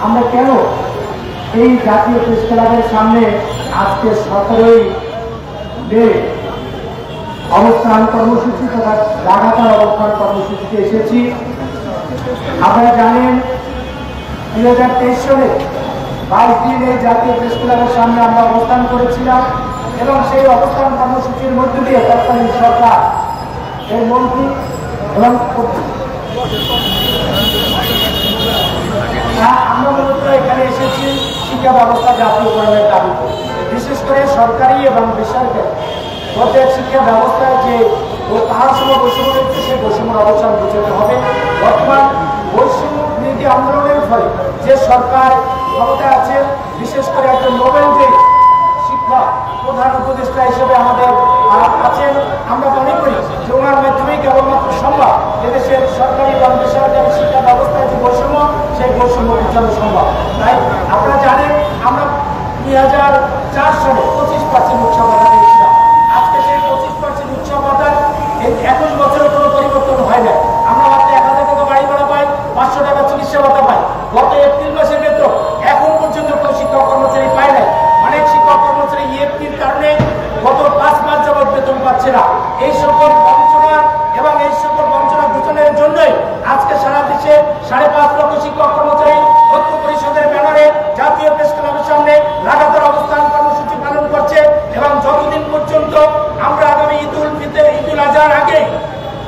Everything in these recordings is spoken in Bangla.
আমরা কেন এই জাতীয় প্রেস ক্লাবের সামনে আজকে 17ই মে অবস্থান কর্মসূচি তথা লাগাতার অবস্থান কর্মসূচিতে এসেছি। আপনারা জানেন 2023 সালে 22 দিন এই জাতীয় প্রেস ক্লাবের সামনে আমরা অবস্থান করেছিলাম এবং সেই অবস্থান কর্মসূচির মধ্য দিয়ে তৎকালীন সরকার এর মন্ত্রী এবং আমরা মূলত এখানে এসেছি শিক্ষা ব্যবস্থা জাতীয়করণের দাবিতে, বিশেষ করে সরকারি এবং বেসরকারি প্রত্যেক শিক্ষা ব্যবস্থায় যে তার সময় বৈষম্য রয়েছে সেই বৈষম্যের অবসান বুঝতে হবে। বর্তমান বৈষম্য বিরোধী আন্দোলনের ফলে যে সরকার ক্ষমতায় আছে, বিশেষ করে একজন নোবেল যে শিক্ষক প্রধান উপদেষ্টা হিসেবে আমাদের আছেন, আমরা মনে করি যে ওনার মাধ্যমেই কেবলমাত্র সম্ভব এদেশের সরকারি এবং বেসরকারি শিক্ষা ব্যবস্থায় যে বৈষম্য সেই বৈষম্য উচ্চারণ সম্ভব। তাই আপনারা জানেন আমরা 2004 সালে 25% উৎসব ভাতা পেয়েছিলাম। আজকে সেই 25% উৎসব ভাতার 21 বছরের কোনো পরিবর্তন হয় না। আমরা মাত্র 1000 টাকা বাড়ি ভাড়া পাই, 500 টাকা চিকিৎসা ভাতা পাই। গত এপ্রিল মাসের বেতন এখন পর্যন্ত কোনো শিক্ষক কর্মচারী পায় নাই। অনেক শিক্ষক কর্মচারী ইএফটির কারণে গত 5 মাস যাবৎ বেতন পাচ্ছে না। এই সকল বঞ্চনা এবং এই সকল বঞ্চনা ঘোষণের জন্যই আজকে সারা দেশে 5.5 লক্ষ শিক্ষক কর্মচারী ঐক্য পরিষদের ব্যানারে জাতীয় প্রেস ক্লাবের সামনে লাগাতার অবস্থান কর্মসূচি পালন করছে এবং যতদিন পর্যন্ত আমরা আগামী ঈদুল আজহার আগে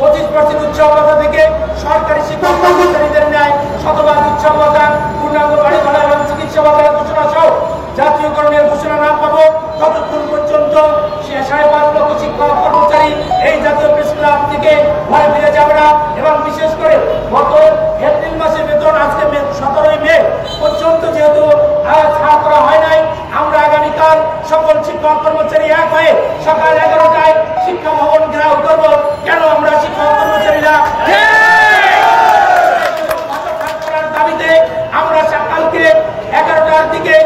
25% উৎসব ভাতা থেকে সরকারি শিক্ষক কর্মচারীদের ন্যায় শতভাগ উৎসব ভাতা, পূর্ণাঙ্গ বাড়ি ভাড়া এবং চিকিৎসা ভাতার ঘোষণা সহ জাতীয়করণের ঘোষণা না পাবো ততক্ষণ পর্যন্ত 5.5 লক্ষ শিক্ষক কর্মচারী এই জাতীয় প্রেস ক্লাব থেকে ঘরে ফিরে যাবে না। এবং বিশেষ করে গত এপ্রিল মাসের বেতন আজকে 17ই মে পর্যন্ত যেহেতু ছাড় করা হয় নাই, আমরা আগামীকাল সকল শিক্ষক কর্মচারী এক হয়ে সকাল 11টায় শিক্ষা ভবন ঘেরাও করব। কেন আমরা শিক্ষক কর্মচারীরা করার দাবিতে আমরা সকালকে 11টার দিকে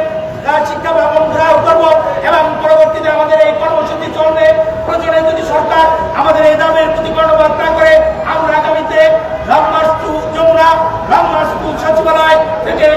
শিক্ষা ভবন ঘেরাও করব এবং পরবর্তীতে আমাদের এই কর্মসূচি চলবে। প্রয়োজনে যদি সরকার আমাদের এই দাবির প্রতি কর্ণপাত না করে আমরা আগামীতে লংমার্চ স্কুল সচিবালয় থেকে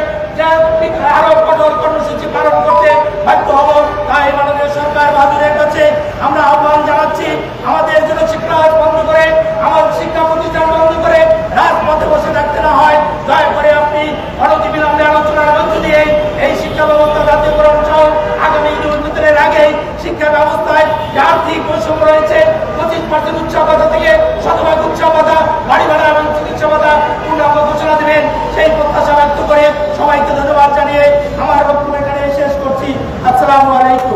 আরো কঠোর কর্মসূচি পালন করতে বাধ্য হব। তাই মাননীয় সরকার বাহাদুরের কাছে আমরা আহ্বান জানাচ্ছি, আমাদের জন্য শিক্ষা বন্ধ করে, আমাদের শিক্ষা প্রতিষ্ঠান বন্ধ করে রাজপথে বসে থাকতে না হয়। দয়া করে আপনি অনতিবিলম্বে আলোচনার মধ্য দিয়ে এই শিক্ষা ব্যবস্থা জাতীয়করণ সহ আগামী ঈদুল ফিতরের আগেই শিক্ষা ব্যবস্থায় যে আর্থিক বৈষম্য রয়েছে 25% উৎসব ভাতা থেকে শতভাগ উৎসব ভাতা, বাড়ি ভাড়া এবং চিকিৎসা ভাতা পূর্ণাঙ্গ ঘোষণা দেবেন সেই প্রত্যাশা ব্যক্ত করে সবাইকে ধন্যবাদ জানিয়ে আমার বক্তব্য এখানে শেষ করছি। আসসালামু আলাইকুম।